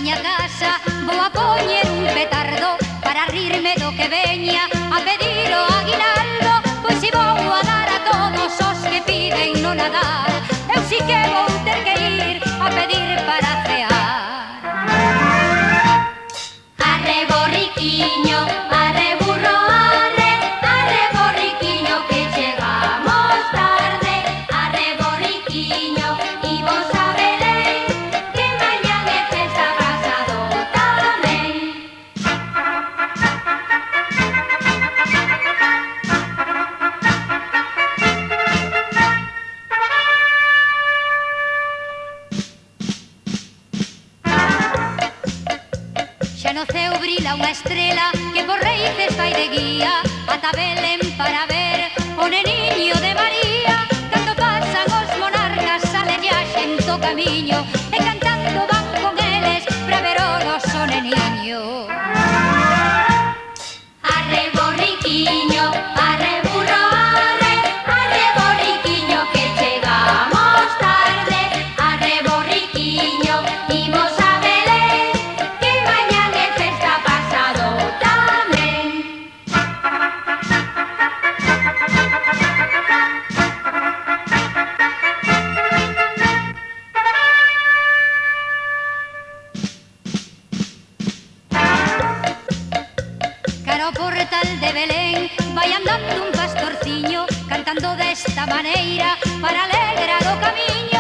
miña casa vou a poñer un petardo para rirme do que veña a pedir o aguinaldo. Pois si vou a dar a todos os que piden non a dar, eu si que vou ter que ir a pedir para cear. Arre borriquiño, arre burro, arre borriquiño que chegamos tarde. Arre borriquiño, imos a Belén, que mañán é festa casado tamén. Xa no ceo brila unha estrela que por raíces vai de guía ata Belén para ver o neniño de María. Cando pasan os monarcas sale ya xente o camiño e cantando van con eles pra ver o noso neniño. Arre borriquiño, arre burro, arre borriquiño que chegamos tarde. Arre borriquiño, imos a Belén, que mañán é festa pasado tamén. Cara ao portal de Belén vai andando un pastorciño cantando desta maneira para alegrar o camiño.